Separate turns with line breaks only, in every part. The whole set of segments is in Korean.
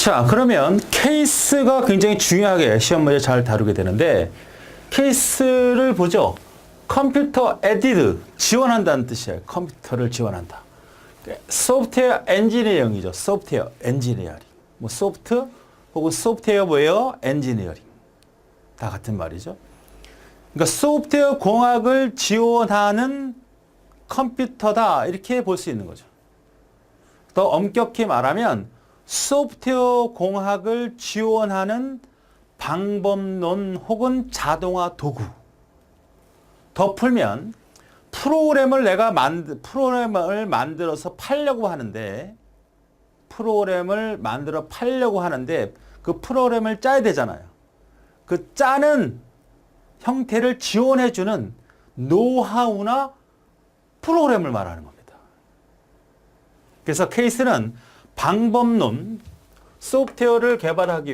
자, 그러면 케이스가 굉장히 중요하게 시험 문제 잘 다루게 되는데 케이스를 보죠. 컴퓨터 에디드, 지원한다는 뜻이에요. 컴퓨터를 지원한다. 소프트웨어 엔지니어링이죠. 소프트웨어 엔지니어링. 뭐 소프트 혹은 소프트웨어 엔지니어링. 다 같은 말이죠. 그러니까 소프트웨어 공학을 지원하는 컴퓨터다. 이렇게 볼 수 있는 거죠. 더 엄격히 말하면 소프트웨어 공학을 지원하는 방법론 혹은 자동화 도구. 더 풀면 프로그램을 만들어서 팔려고 하는데 그 프로그램을 짜야 되잖아요. 그 짜는 형태를 지원해주는 노하우나 프로그램을 말하는 겁니다. 그래서 케이스는 방법론, 소프트웨어를 개발을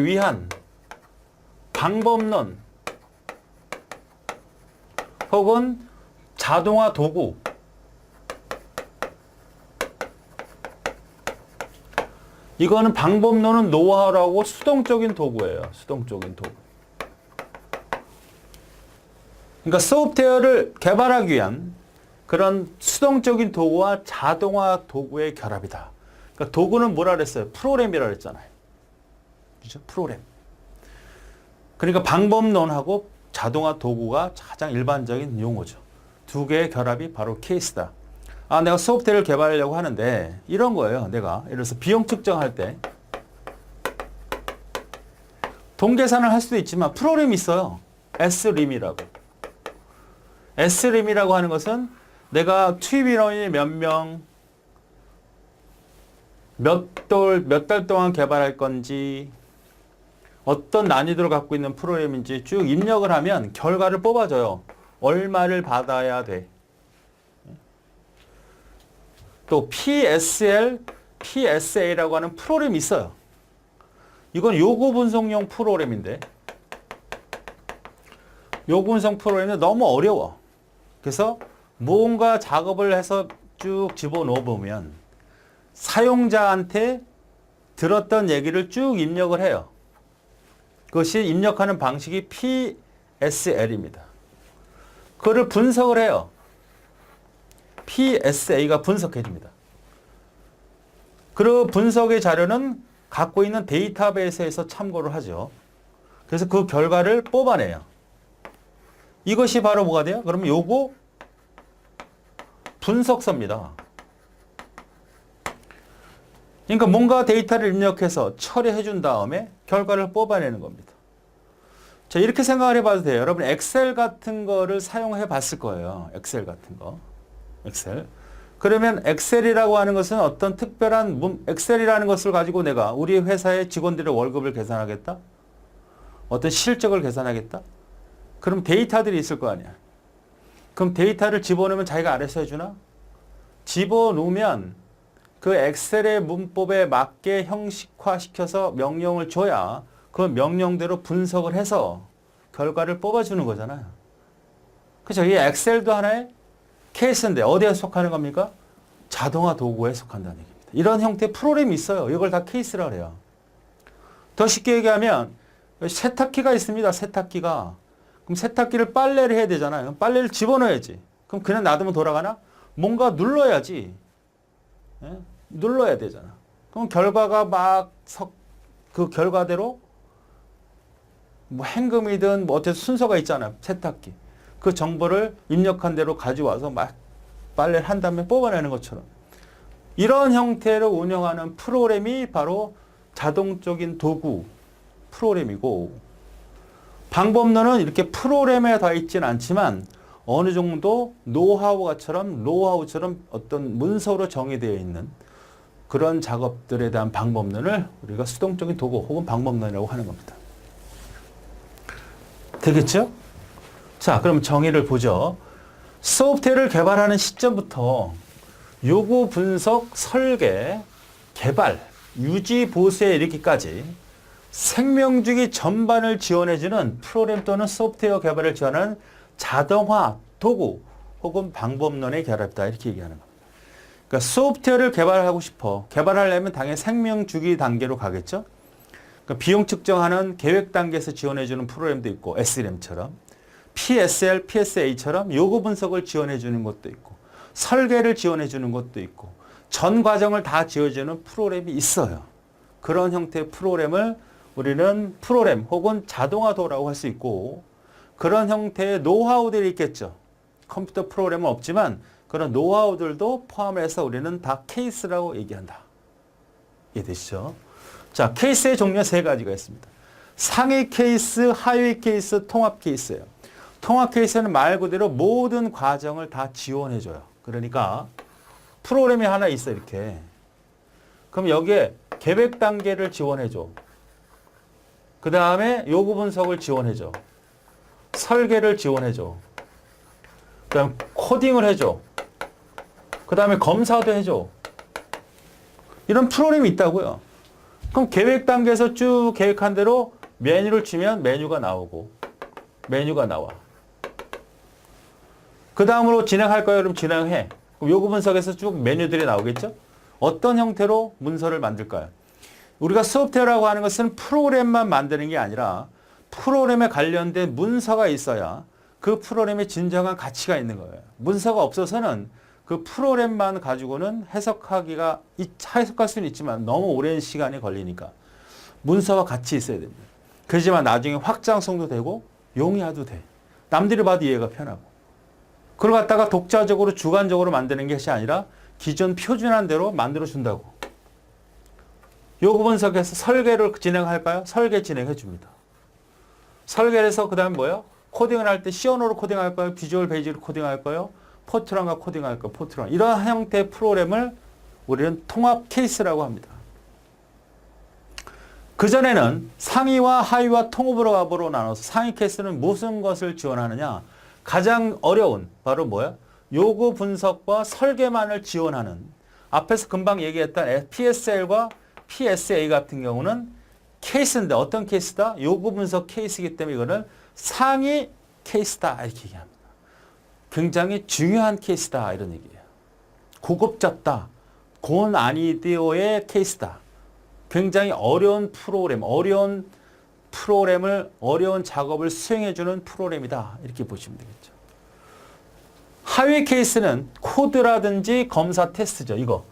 위한 방법론 혹은 자동화 도구, 이거는 방법론은 노하우라고 수동적인 도구예요. 수동적인 도구. 그러니까 소프트웨어를 개발하기 위한 그런 수동적인 도구와 자동화 도구의 결합이다. 그러니까 도구는 뭐라 그랬어요? 프로그램이라 그랬잖아요. 그죠? 프로그램. 그러니까 방법론하고 자동화 도구가 가장 일반적인 용어죠. 두 개의 결합이 바로 케이스다. 아, 내가 소프트웨어를 개발하려고 하는데 이런 거예요. 내가 예를 들어서 비용 측정할 때 돈 계산을 할 수도 있지만 프로그램이 있어요. SRIM이라고. SRIM이라고 하는 것은 내가 투입 인원이 몇 명, 몇 달 동안 개발할 건지, 어떤 난이도를 갖고 있는 프로그램인지 쭉 입력을 하면 결과를 뽑아줘요. 얼마를 받아야 돼. 또 PSL, PSA라고 하는 프로그램이 있어요. 이건 요구 분석용 프로그램인데 요구 분석 프로그램이 너무 어려워. 그래서 뭔가 작업을 해서 쭉 집어넣어 보면 사용자한테 들었던 얘기를 쭉 입력을 해요. 그것이 입력하는 방식이 PSL입니다. 그거를 분석을 해요. PSA가 분석해 줍니다. 그 분석의 자료는 갖고 있는 데이터베이스에서 참고를 하죠. 그래서 그 결과를 뽑아내요. 이것이 바로 뭐가 돼요? 그러면 요거 분석서입니다. 그러니까 뭔가 데이터를 입력해서 처리해 준 다음에 결과를 뽑아내는 겁니다. 자, 이렇게 생각을 해봐도 돼요. 여러분 엑셀 같은 거를 사용해 봤을 거예요. 엑셀 같은 거. 엑셀. 그러면 엑셀이라고 하는 것은 어떤 특별한 엑셀이라는 것을 가지고 내가 우리 회사의 직원들의 월급을 계산하겠다? 어떤 실적을 계산하겠다? 그럼 데이터들이 있을 거 아니야. 그럼 데이터를 집어넣으면 자기가 알아서 해주나? 집어넣으면 그 엑셀의 문법에 맞게 형식화시켜서 명령을 줘야 그 명령대로 분석을 해서 결과를 뽑아주는 거잖아요. 그렇죠? 이 엑셀도 하나의 케이스인데 어디에 속하는 겁니까? 자동화 도구에 속한다는 얘기입니다. 이런 형태의 프로그램이 있어요. 이걸 다 케이스라 그래요. 더 쉽게 얘기하면 세탁기가 있습니다. 세탁기가. 그럼 세탁기를 빨래를 해야 되잖아요. 그럼 빨래를 집어넣어야지. 그럼 그냥 놔두면 돌아가나? 뭔가 눌러야지. 예? 눌러야 되잖아. 그럼 결과가 그 결과대로 뭐 hen금이든 뭐 어쨌든 순서가 있잖아요. 세탁기. 그 정보를 입력한 대로 가져와서 막 빨래를 한 다음에 뽑아내는 것처럼. 이런 형태로 운영하는 프로그램이 바로 자동적인 도구 프로그램이고, 방법론은 이렇게 프로그램에 다 있지는 않지만 어느 정도 노하우처럼 어떤 문서로 정의되어 있는 그런 작업들에 대한 방법론을 우리가 수동적인 도구 혹은 방법론이라고 하는 겁니다. 되겠죠? 자, 그럼 정의를 보죠. 소프트웨어를 개발하는 시점부터 요구 분석, 설계, 개발, 유지, 보수에 이르기까지 생명주기 전반을 지원해주는 프로그램 또는 소프트웨어 개발을 지원하는 자동화 도구 혹은 방법론의 결합이다. 이렇게 얘기하는 겁니다. 그러니까 소프트웨어를 개발하고 싶어. 개발하려면 당연히 생명 주기 단계로 가겠죠. 그러니까 비용 측정하는 계획 단계에서 지원해주는 프로그램도 있고 SRAM처럼 PSL, PSA처럼 요구 분석을 지원해주는 것도 있고 설계를 지원해주는 것도 있고 전 과정을 다 지어주는 프로그램이 있어요. 그런 형태의 프로그램을 우리는 프로그램 혹은 자동화도라고 할 수 있고 그런 형태의 노하우들이 있겠죠. 컴퓨터 프로그램은 없지만 그런 노하우들도 포함해서 우리는 다 케이스라고 얘기한다. 이해되시죠? 자, 케이스의 종류가 세 가지가 있습니다. 상위 케이스, 하위 케이스, 통합 케이스예요. 통합 케이스는 말 그대로 모든 과정을 다 지원해줘요. 그러니까 프로그램이 하나 있어 이렇게. 그럼 여기에 계획 단계를 지원해줘. 그 다음에 요구 분석을 지원해줘. 설계를 지원해줘. 그 다음에 코딩을 해줘. 그 다음에 검사도 해줘. 이런 프로그램이 있다고요. 그럼 계획 단계에서 쭉 계획한 대로 메뉴를 치면 메뉴가 나오고 메뉴가 나와. 그 다음으로 진행할 거예요. 그럼 진행해. 그럼 요구 분석에서 쭉 메뉴들이 나오겠죠? 어떤 형태로 문서를 만들까요? 우리가 소프트웨어라고 하는 것은 프로그램만 만드는 게 아니라 프로그램에 관련된 문서가 있어야 그 프로그램에 진정한 가치가 있는 거예요. 문서가 없어서는 그 프로그램만 가지고는 해석할 수는 있지만 너무 오랜 시간이 걸리니까 문서와 같이 있어야 됩니다. 그렇지만 나중에 확장성도 되고 용이화도 돼. 남들이 봐도 이해가 편하고. 그걸 갖다가 독자적으로 주관적으로 만드는 것이 아니라 기존 표준한 대로 만들어준다고. 요구 분석에서 설계를 진행할까요? 설계 진행해 줍니다. 설계를 해서 그 다음에 뭐예요? 코딩을 할 때 시언어로 코딩할까요? 비주얼 베이직으로 코딩할까요? 포트런과 코딩할까요? 포트런. 이런 형태의 프로그램을 우리는 통합 케이스라고 합니다. 그전에는 상위와 하위와 통합으로 나눠서 상위 케이스는 무슨 것을 지원하느냐? 가장 어려운 바로 뭐야? 요구 분석과 설계만을 지원하는 앞에서 금방 얘기했던 PSL과 PSA 같은 경우는 케이스인데 어떤 케이스다? 요구 분석 케이스이기 때문에 이거는 상위 케이스다 이렇게 얘기합니다. 굉장히 중요한 케이스다 이런 얘기예요. 고급졌다. 고난이도의 케이스다. 굉장히 어려운 어려운 작업을 수행해주는 프로그램이다. 이렇게 보시면 되겠죠. 하위 케이스는 코드라든지 검사 테스트죠. 이거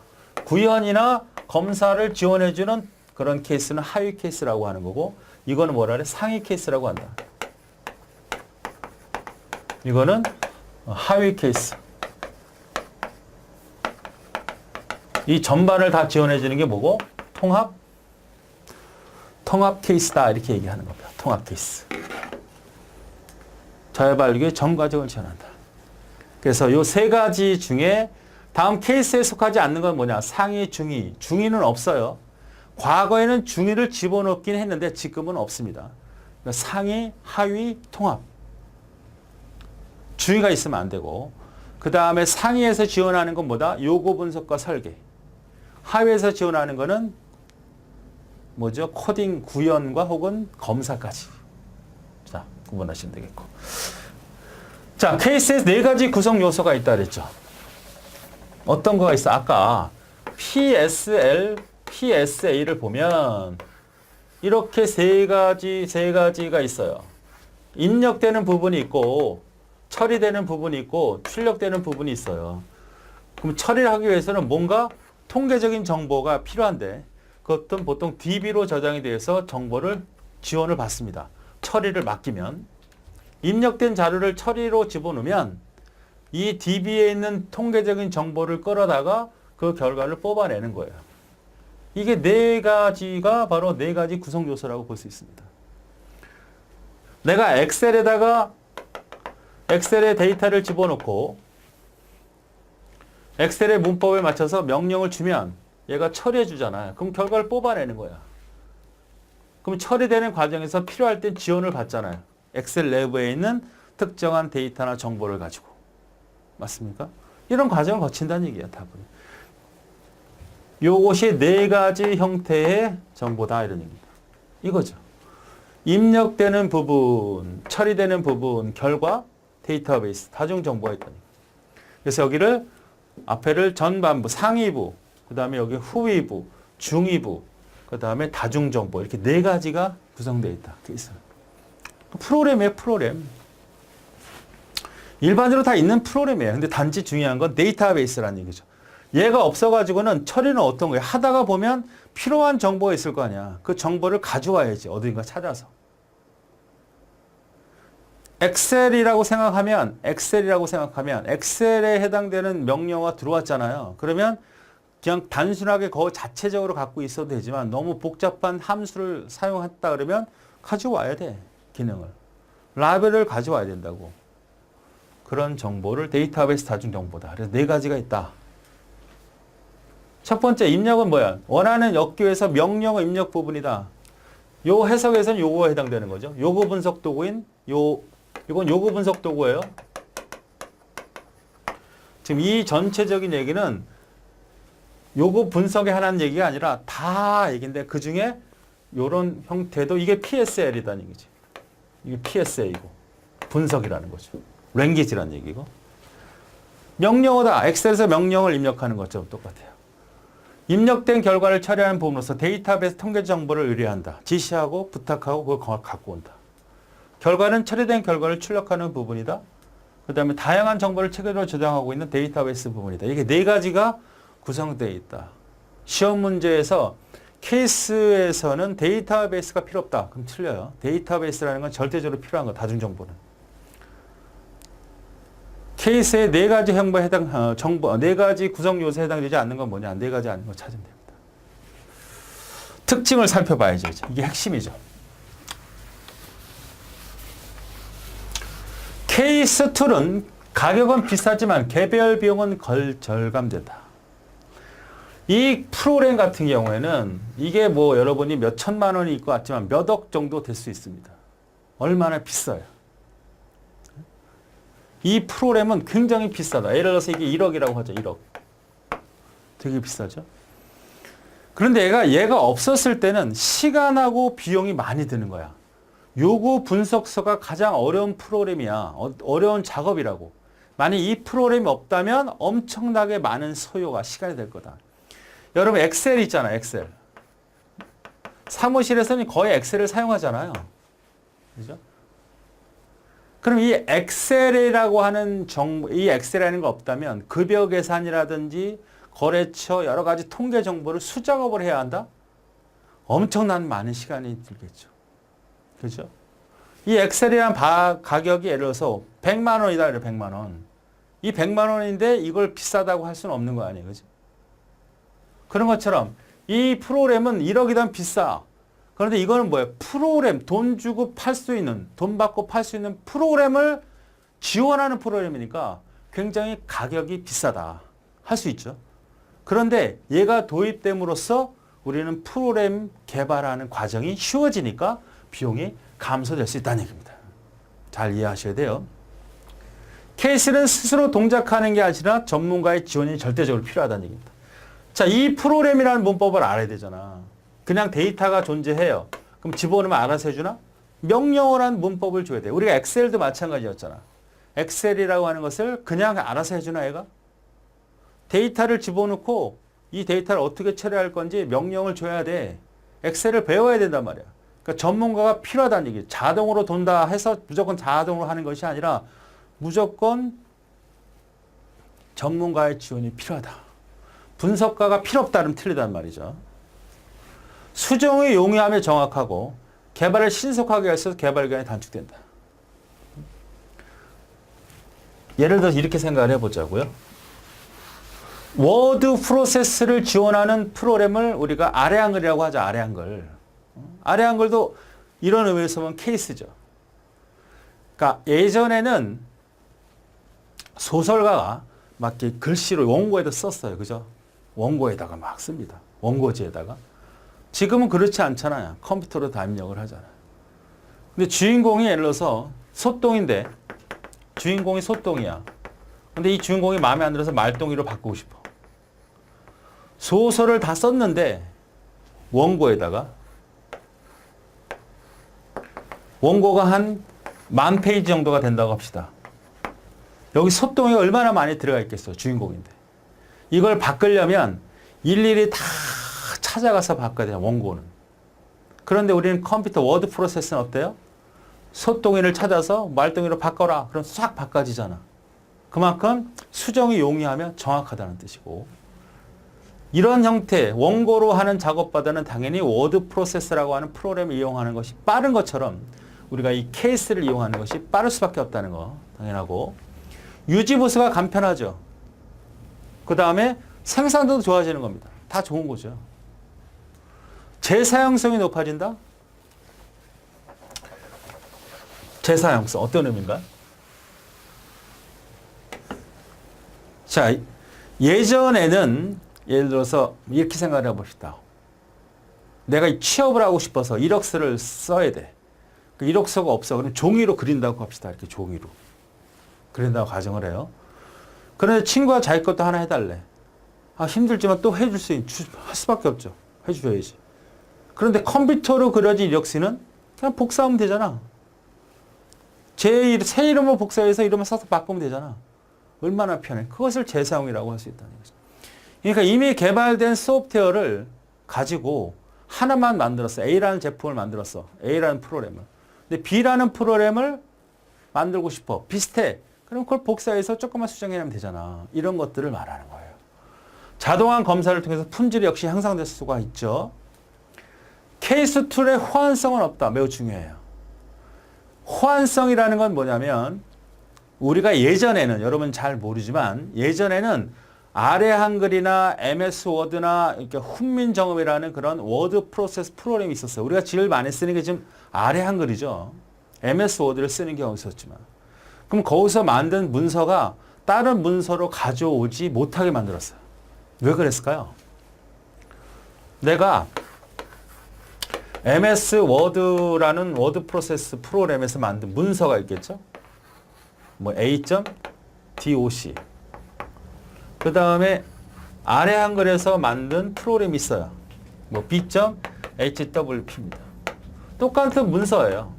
구현이나 검사를 지원해주는 그런 케이스는 하위 케이스라고 하는 거고 이거는 뭐라 그래? 상위 케이스라고 한다. 이거는 하위 케이스. 이 전반을 다 지원해주는 게 뭐고? 통합 케이스다 이렇게 얘기하는 겁니다. 통합 케이스. 자율발육의 전 과정을 지원한다. 그래서 이 세 가지 중에 다음 케이스에 속하지 않는 건 뭐냐? 상위, 중위. 중위는 없어요. 과거에는 중위를 집어넣긴 했는데 지금은 없습니다. 그러니까 상위, 하위, 통합. 중위가 있으면 안 되고 그 다음에 상위에서 지원하는 건 뭐다? 요구 분석과 설계. 하위에서 지원하는 거는 뭐죠? 코딩, 구현과 혹은 검사까지. 자, 구분하시면 되겠고. 자, 케이스에 네 가지 구성 요소가 있다 그랬죠. 어떤 거가 있어? 아까 PSL, PSA를 보면 이렇게 세 가지가 있어요. 입력되는 부분이 있고 처리되는 부분이 있고 출력되는 부분이 있어요. 그럼 처리를 하기 위해서는 뭔가 통계적인 정보가 필요한데 그것은 보통 DB로 저장이 돼서 정보를 지원을 받습니다. 처리를 맡기면 입력된 자료를 처리로 집어넣으면 이 DB에 있는 통계적인 정보를 끌어다가 그 결과를 뽑아내는 거예요. 이게 네 가지가 바로 네 가지 구성 요소라고 볼 수 있습니다. 내가 엑셀에 데이터를 집어넣고 엑셀의 문법에 맞춰서 명령을 주면 얘가 처리해 주잖아요. 그럼 결과를 뽑아내는 거야. 그럼 처리되는 과정에서 필요할 땐 지원을 받잖아요. 엑셀 내부에 있는 특정한 데이터나 정보를 가지고. 맞습니까? 이런 과정을 거친다는 얘기야, 답은. 요것이 네 가지 형태의 정보다 이런 얘기입니다. 이거죠. 입력되는 부분, 처리되는 부분, 결과, 데이터베이스, 다중 정보가 있다니. 그래서 여기를 앞에를 전반부, 상위부, 그 다음에 여기 후위부, 중위부, 그 다음에 다중정보 이렇게 네 가지가 구성되어 있다. 케이스는. 프로그램이에요, 프로그램. 일반적으로 다 있는 프로그램이에요. 근데 단지 중요한 건 데이터베이스라는 얘기죠. 얘가 없어가지고는 처리는 어떤 거예요? 하다가 보면 필요한 정보가 있을 거 아니야. 그 정보를 가져와야지. 어딘가 찾아서. 엑셀이라고 생각하면 엑셀에 해당되는 명령어가 들어왔잖아요. 그러면 그냥 단순하게 그거 자체적으로 갖고 있어도 되지만 너무 복잡한 함수를 사용했다 그러면 가져와야 돼. 기능을. 라벨을 가져와야 된다고. 그런 정보를 데이터베이스 다중정보다. 그래서 네 가지가 있다. 첫 번째 입력은 뭐야? 원하는 역교에서 명령어 입력 부분이다. 요 해석에서는 요거에 해당되는 거죠. 요구 분석 도구인 이건 요구 분석 도구예요. 지금 이 전체적인 얘기는 요구 분석에 하나는 얘기가 아니라 다 얘기인데 그 중에 요런 형태도 이게 PSL이라는 얘기지. 이게 PSL이고 분석이라는 거죠. 랭귀지라는 얘기고. 명령어다. 엑셀에서 명령을 입력하는 것처럼 똑같아요. 입력된 결과를 처리하는 부분으로서 데이터베이스 통계 정보를 의뢰한다. 지시하고 부탁하고 그걸 갖고 온다. 결과는 처리된 결과를 출력하는 부분이다. 그 다음에 다양한 정보를 체계로 저장하고 있는 데이터베이스 부분이다. 이게 네 가지가 구성되어 있다. 시험 문제에서 케이스에서는 데이터베이스가 필요 없다. 그럼 틀려요. 데이터베이스라는 건 절대적으로 필요한 거, 다중정보는. 케이스의 네 가지 형부에 정보, 네 가지 구성 요소에 해당되지 않는 건 뭐냐? 네 가지 아닌 거 찾으면 됩니다. 특징을 살펴봐야죠. 이게 핵심이죠. 케이스 툴은 가격은 비싸지만 개별 비용은 절감된다. 이 프로그램 같은 경우에는 이게 뭐 여러분이 몇 천만 원이 있고 같지만 몇 억 정도 될 수 있습니다. 얼마나 비싸요. 이 프로그램은 굉장히 비싸다. 예를 들어서 이게 1억이라고 하죠. 1억. 되게 비싸죠. 그런데 얘가 없었을 때는 시간하고 비용이 많이 드는 거야. 요구 분석서가 가장 어려운 프로그램이야. 어려운 작업이라고. 만약 이 프로그램이 없다면 엄청나게 많은 소요가 시간이 될 거다. 여러분 엑셀 있잖아요. 엑셀. 사무실에서는 거의 엑셀을 사용하잖아요. 그죠? 그럼 이 엑셀이라고 하는 이 엑셀이라는 거 없다면 급여 계산이라든지 거래처 여러 가지 통계 정보를 수작업을 해야 한다? 엄청난 많은 시간이 들겠죠. 그죠? 이 엑셀이란 가격이 예를 들어서 100만 원이다. 그래, 100만 원. 이 100만 원인데 이걸 비싸다고 할 수는 없는 거 아니에요. 그죠? 그런 것처럼 이 프로그램은 1억이면 비싸. 그런데 이거는 뭐예요? 프로그램, 돈 주고 팔 수 있는, 돈 받고 팔 수 있는 프로그램을 지원하는 프로그램이니까 굉장히 가격이 비싸다. 할 수 있죠. 그런데 얘가 도입됨으로써 우리는 프로그램 개발하는 과정이 쉬워지니까 비용이 감소될 수 있다는 얘기입니다. 잘 이해하셔야 돼요. 케이스는 스스로 동작하는 게 아니라 전문가의 지원이 절대적으로 필요하다는 얘기입니다. 자, 이 프로그램이라는 문법을 알아야 되잖아. 그냥 데이터가 존재해요. 그럼 집어넣으면 알아서 해주나? 명령어라는 문법을 줘야 돼. 우리가 엑셀도 마찬가지였잖아. 엑셀이라고 하는 것을 그냥 알아서 해주나 얘가? 데이터를 집어넣고 이 데이터를 어떻게 처리할 건지 명령을 줘야 돼. 엑셀을 배워야 된단 말이야. 그러니까 전문가가 필요하다는 얘기예요. 자동으로 돈다 해서 무조건 자동으로 하는 것이 아니라 무조건 전문가의 지원이 필요하다. 분석가가 필요 없다면 틀리단 말이죠. 수정의 용이함이 정확하고 개발을 신속하게 해서 개발 기간이 단축된다. 예를 들어서 이렇게 생각을 해보자고요. 워드 프로세스를 지원하는 프로그램을 우리가 아래 한글이라고 하죠. 아래 한글. 아래 한글도 이런 의미에서 보면 케이스죠. 그러니까 예전에는 소설가가 막 글씨로 원고에다 썼어요. 그죠? 원고에다가 막 씁니다. 원고지에다가. 지금은 그렇지 않잖아요. 컴퓨터로 다 입력을 하잖아요. 근데 주인공이 예를 들어서 소똥인데 주인공이 소똥이야. 근데 이 주인공이 마음에 안 들어서 말똥이로 바꾸고 싶어. 소설을 다 썼는데 원고에다가 원고가 한 10,000페이지 정도가 된다고 합시다. 여기 소똥이가 얼마나 많이 들어가 있겠어요. 주인공인데. 이걸 바꾸려면 일일이 다 찾아가서 바꿔야 돼요, 원고는. 그런데 우리는 컴퓨터 워드 프로세스는 어때요? 소동의를 찾아서 말동의로 바꿔라. 그럼 싹 바꿔지잖아. 그만큼 수정이 용이하면 정확하다는 뜻이고, 이런 형태 원고로 하는 작업보다는 당연히 워드 프로세스라고 하는 프로그램을 이용하는 것이 빠른 것처럼 우리가 이 케이스를 이용하는 것이 빠를 수밖에 없다는 거 당연하고, 유지보수가 간편하죠. 그 다음에 생산도 좋아지는 겁니다. 다 좋은 거죠. 재사용성이 높아진다? 재사용성 어떤 의미인가? 자, 예전에는 예를 들어서 이렇게 생각을 해봅시다. 내가 취업을 하고 싶어서 이력서를 써야 돼. 그 이력서가 없어. 그럼 종이로 그린다고 합시다. 이렇게 종이로 그린다고 가정을 해요. 그런데 친구가 자기 것도 하나 해달래. 아, 힘들지만 또 해줄 할 수밖에 없죠. 해줘야지. 그런데 컴퓨터로 그려진 이력서는 그냥 복사하면 되잖아. 새 이름을 복사해서 이름을 써서 바꾸면 되잖아. 얼마나 편해. 그것을 재사용이라고 할 수 있다는 거죠. 그러니까 이미 개발된 소프트웨어를 가지고 하나만 만들었어. A라는 제품을 만들었어. A라는 프로그램을. 근데 B라는 프로그램을 만들고 싶어. 비슷해. 그럼 그걸 복사해서 조금만 수정해내면 되잖아. 이런 것들을 말하는 거예요. 자동화 검사를 통해서 품질이 역시 향상될 수가 있죠. 케이스 툴의 호환성은 없다. 매우 중요해요. 호환성이라는 건 뭐냐면 우리가 예전에는, 여러분 잘 모르지만 예전에는 아래 한글이나 MS 워드나 이렇게 훈민정음이라는 그런 워드 프로세스 프로그램이 있었어요. 우리가 제일 많이 쓰는 게 지금 아래 한글이죠. MS 워드를 쓰는 경우가 있었지만. 그럼 거기서 만든 문서가 다른 문서로 가져오지 못하게 만들었어요. 왜 그랬을까요? 내가 MS 워드라는 워드 프로세스 프로그램에서 만든 문서가 있겠죠? 뭐 A.doc. 그 다음에 아래 한글에서 만든 프로그램이 있어요. 뭐 B.hwp입니다. 똑같은 문서예요.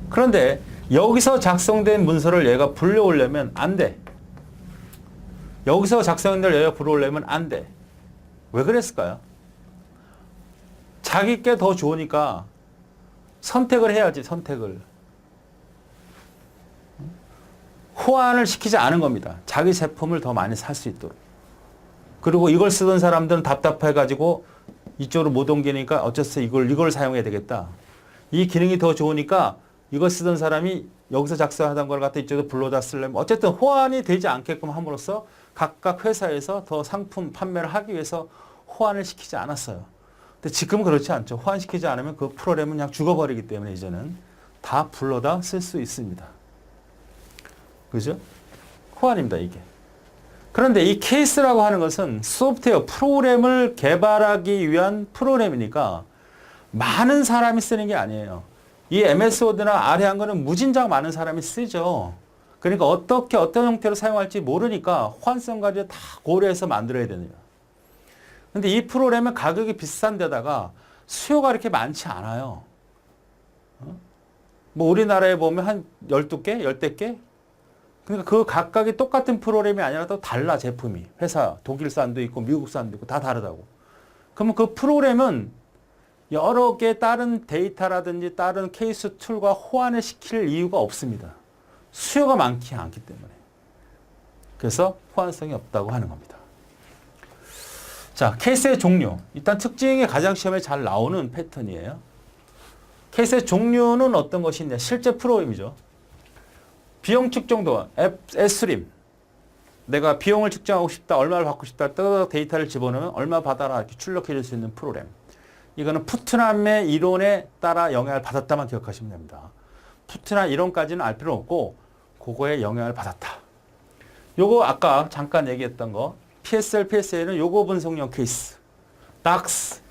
그런데 여기서 작성된 문서를 얘가 불러오려면 안 돼. 여기서 작성된 얘가 불러오려면 안 돼. 왜 그랬을까요? 자기 게 더 좋으니까 선택을 해야지, 선택을. 호환을 시키지 않은 겁니다. 자기 제품을 더 많이 살 수 있도록. 그리고 이걸 쓰던 사람들은 답답해가지고 이쪽으로 못 옮기니까 어째서 이걸 사용해야 되겠다. 이 기능이 더 좋으니까 이걸 쓰던 사람이 여기서 작성하던 걸 갖다 이쪽으로 불러다 쓰려면 어쨌든 호환이 되지 않게끔 함으로써 각각 회사에서 더 상품 판매를 하기 위해서 호환을 시키지 않았어요. 근데 지금은 그렇지 않죠. 호환시키지 않으면 그 프로그램은 그냥 죽어버리기 때문에 이제는 다 불러다 쓸 수 있습니다. 그죠? 호환입니다, 이게. 그런데 이 케이스라고 하는 것은 소프트웨어 프로그램을 개발하기 위한 프로그램이니까 많은 사람이 쓰는 게 아니에요. 이 MS 워드나 아래 한글은 무진장 많은 사람이 쓰죠. 그러니까 어떻게 어떤 형태로 사용할지 모르니까 호환성까지 다 고려해서 만들어야 되는 거예요. 근데 이 프로그램은 가격이 비싼 데다가 수요가 이렇게 많지 않아요. 뭐 우리나라에 보면 한 12개, 10개? 그러니까 그 각각이 똑같은 프로그램이 아니라 또 달라, 제품이. 회사, 독일산도 있고 미국산도 있고 다 다르다고. 그러면 그 프로그램은 여러 개 다른 데이터라든지 다른 케이스 툴과 호환을 시킬 이유가 없습니다. 수요가 많지 않기 때문에. 그래서 호환성이 없다고 하는 겁니다. 자, 케이스의 종류. 일단 특징이 가장 시험에 잘 나오는 패턴이에요. 케이스의 종류는 어떤 것이 있냐. 실제 프로그램이죠. 비용 측정도, S림. 내가 비용을 측정하고 싶다, 얼마를 받고 싶다, 떠 데이터를 집어넣으면 얼마 받아라 이렇게 출력해 줄 수 있는 프로그램. 이거는 푸트남의 이론에 따라 영향을 받았다만 기억하시면 됩니다. 푸트남 이론까지는 알 필요 없고 그거에 영향을 받았다. 요거 아까 잠깐 얘기했던 거 PSL, PSA는 요거 분석용 케이스. DAX,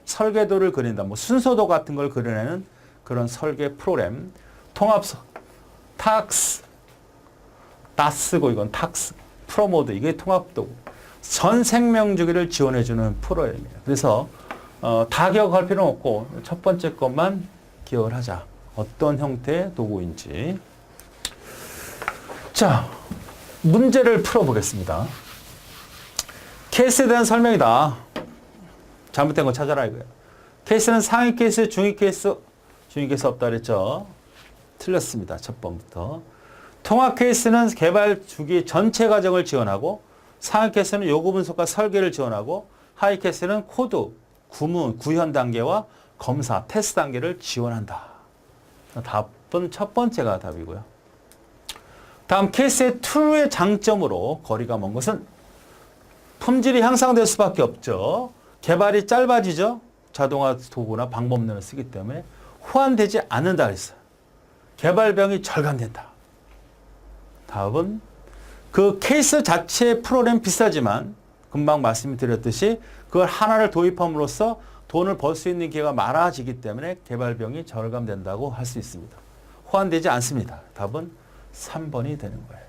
설계도를 그린다. 뭐 순서도 같은 걸 그려내는 그런 설계 프로그램. 통합서, TAX, DAS고 이건 TAX, 프로모드 이게 통합도구. 전 생명주기를 지원해주는 프로그램이에요. 그래서 다 기억할 필요는 없고 첫 번째 것만 기억을 하자. 어떤 형태의 도구인지. 자, 문제를 풀어보겠습니다. 케이스에 대한 설명이다. 잘못된 거 찾아라 이거예요. 케이스는 상위 케이스, 중위 케이스, 중위 케이스 없다 그랬죠. 틀렸습니다. 첫 번부터. 통합 케이스는 개발 주기 전체 과정을 지원하고, 상위 케이스는 요구 분석과 설계를 지원하고, 하위 케이스는 코드, 구문, 구현 단계와 검사, 테스트 단계를 지원한다. 답은 첫 번째가 답이고요. 다음 케이스의 툴의 장점으로 거리가 먼 것은 품질이 향상될 수밖에 없죠. 개발이 짧아지죠. 자동화 도구나 방법론을 쓰기 때문에 호환되지 않는다 했어요. 개발비용이 절감된다. 답은 그 케이스 자체의 프로그램 비싸지만 금방 말씀드렸듯이 그걸 하나를 도입함으로써 돈을 벌 수 있는 기회가 많아지기 때문에 개발비용이 절감된다고 할 수 있습니다. 호환되지 않습니다. 답은 3번이 되는 거예요.